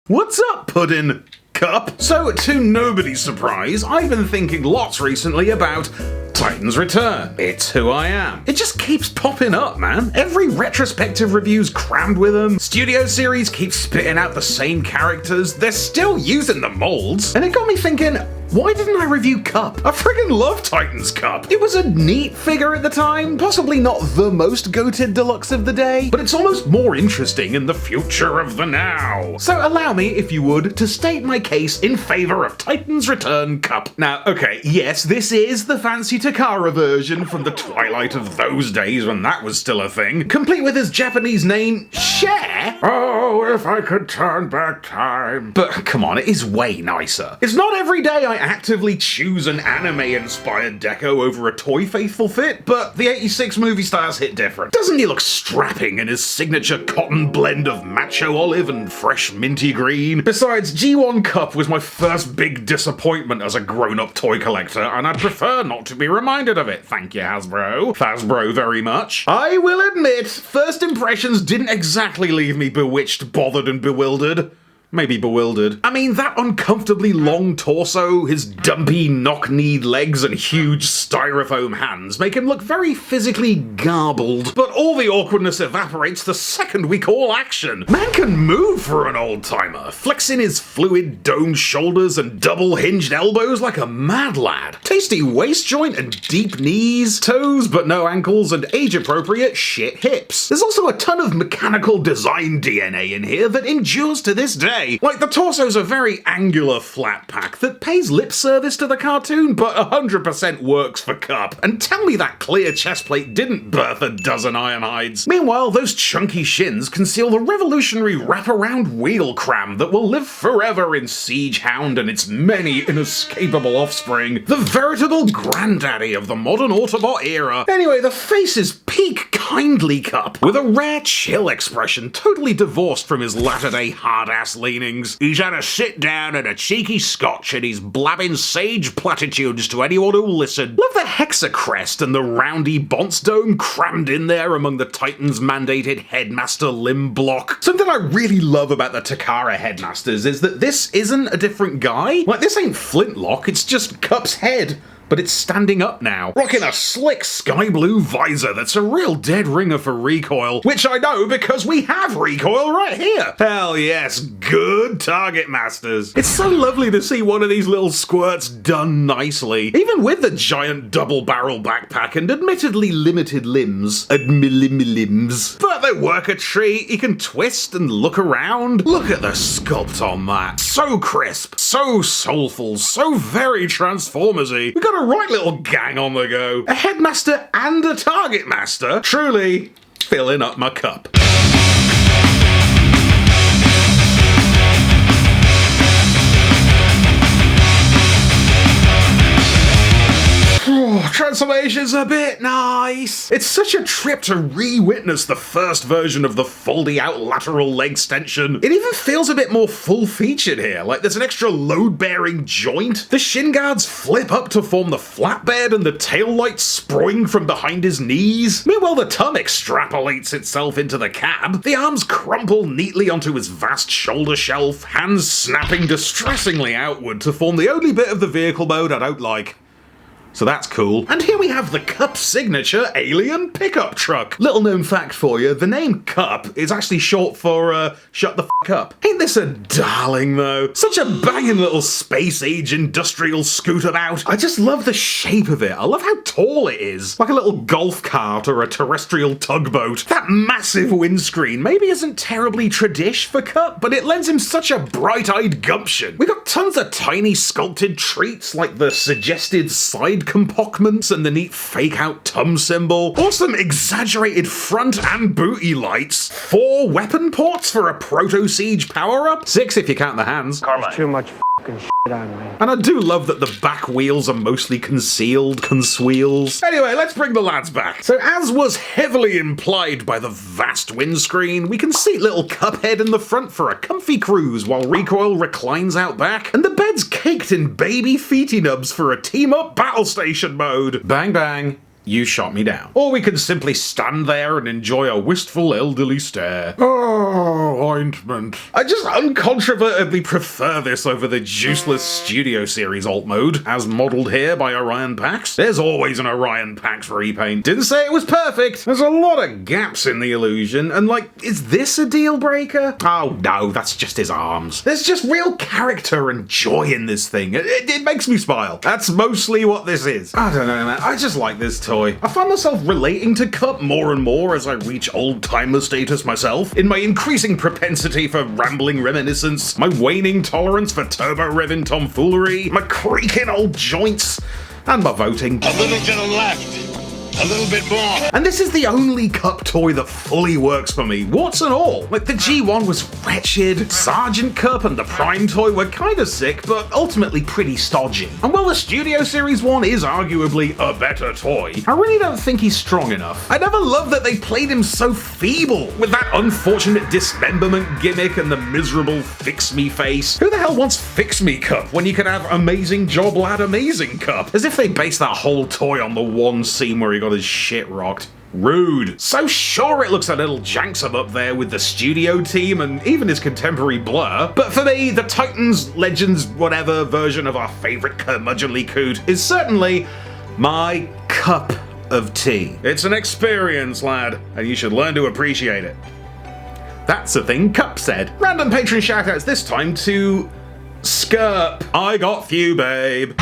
What's up, Puddin' Cup? So, to nobody's surprise, I've been thinking lots recently about Titan's Return. It's who I am. It just keeps popping up, man. Every retrospective review's crammed with them. Studio series keep spitting out the same characters. They're still using the molds. And it got me thinking, why didn't I review Cup? I friggin' love Titan's Cup. It was a neat figure at the time, possibly not the most goated deluxe of the day, but it's almost more interesting in the future of the now. So allow me, if you would, to state my case in favor of Titan's Return Cup. Now, okay, yes, this is the fancy Takara version from the twilight of those days when that was still a thing, complete with his Japanese name, Cher. Oh, if I could turn back time. But come on, it is way nicer. It's not every day I actively choose an anime-inspired deco over a Toy Faithful fit, but the 86 movie stars hit different. Doesn't he look strapping in his signature cotton blend of macho olive and fresh minty green? Besides, G1 Cup was my first big disappointment as a grown-up toy collector, and I'd prefer not to be reminded of it. Thank you, Hasbro. Hasbro very much. I will admit, first impressions didn't exactly leave me bewitched, bothered, and bewildered. Maybe bewildered. I mean, that uncomfortably long torso, his dumpy knock-kneed legs and huge styrofoam hands make him look very physically garbled. But all the awkwardness evaporates the second we call action. Man can move for an old-timer, flexing his fluid domed shoulders and double-hinged elbows like a mad lad. Tasty waist joint and deep knees, toes but no ankles, and age-appropriate shit hips. There's also a ton of mechanical design DNA in here that endures to this day. Like, the torso's a very angular flat pack that pays lip service to the cartoon, but 100% works for Cup. And tell me that clear chestplate didn't birth a dozen Ironhides. Meanwhile, those chunky shins conceal the revolutionary wraparound wheel cram that will live forever in Siege Hound and its many inescapable offspring. The veritable granddaddy of the modern Autobot era. Anyway, the face is peak kindly Cup, with a rare chill expression totally divorced from his latter-day hard-ass leanings. He's had a sit down and a cheeky scotch and he's blabbing sage platitudes to anyone who'll listen. Love the hexacrest and the roundy bonce dome crammed in there among the Titan's mandated headmaster limb block. Something I really love about the Takara headmasters is that this isn't a different guy. Like, this ain't Flintlock, it's just Cup's head. But it's standing up now, rocking a slick sky blue visor that's a real dead ringer for recoil, which I know because we have recoil right here. Hell yes, good Targetmasters. It's so lovely to see one of these little squirts done nicely, even with the giant double barrel backpack and admittedly limited limbs. But they work a treat, he can twist and look around. Look at the sculpt on that. So crisp, so soulful, so very Transformers-y. We got a right little gang on the go. A headmaster and a Targetmaster. Truly filling up my cup. Transformation's a bit nice. It's such a trip to re-witness the first version of the foldy out lateral leg extension. It even feels a bit more full-featured here, like there's an extra load-bearing joint. The shin guards flip up to form the flatbed and the tail lights spring from behind his knees. Meanwhile, the tongue extrapolates itself into the cab. The arms crumple neatly onto his vast shoulder shelf, hands snapping distressingly outward to form the only bit of the vehicle mode I don't like. So that's cool. And here we have the Cup signature alien pickup truck. Little known fact for you, the name Cup is actually short for, shut the f*** up. Ain't this a darling though? Such a banging little space-age industrial scootabout. I just love the shape of it. I love how tall it is. Like a little golf cart or a terrestrial tugboat. That massive windscreen maybe isn't terribly tradish for Cup, but it lends him such a bright-eyed gumption. We got tons of tiny sculpted treats like the suggested side compartments and the neat fake-out tum symbol. Awesome exaggerated front and booty lights. 4 weapon ports for a proto-siege power-up. 6 if you count the hands. There's too much fucking shit on me. And I do love that the back wheels are mostly concealed conswheels. Anyway, let's bring the lads back. So as was heavily implied by the vast windscreen, we can seat little Cuphead in the front for a comfy cruise while Recoil reclines out back, and the bed's caked in baby feety nubs for a team-up battle station mode. Bang bang. you shot me down. Or we can simply stand there and enjoy a wistful elderly stare. Oh, ointment. I just uncontrovertibly prefer this over the juiceless Studio Series alt mode, as modelled here by Orion Pax. There's always an Orion Pax repaint. Didn't say it was perfect. There's a lot of gaps in the illusion, and like, is this a deal breaker? Oh no, that's just his arms. There's just real character and joy in this thing. It makes me smile. That's mostly what this is. I don't know, man. I just like this toy. I find myself relating to Cup more and more as I reach old-timer status myself, in my increasing propensity for rambling reminiscence, my waning tolerance for turbo-revving tomfoolery, my creaking old joints, and my voting. A little to the left. A little bit more. And this is the only Cup toy that fully works for me, warts and all. Like, the G1 was wretched, Sergeant Cup and the Prime toy were kinda sick, but ultimately pretty stodgy. And while the Studio Series one is arguably a better toy, I really don't think he's strong enough. I never loved that they played him so feeble, with that unfortunate dismemberment gimmick and the miserable fix-me face. Who the hell wants fix-me Cup when you can have amazing job lad amazing Cup? As if they based that whole toy on the one scene where he got his shit rocked. Rude. So sure, it looks a little janksome up there with the studio team and even his contemporary Blur, but for me, the Titans, Legends, whatever version of our favourite curmudgeonly coot is certainly my cup of tea. It's an experience, lad, and you should learn to appreciate it. That's a thing Cup said. Random patron shoutouts this time to Skirp. I got Thew, babe.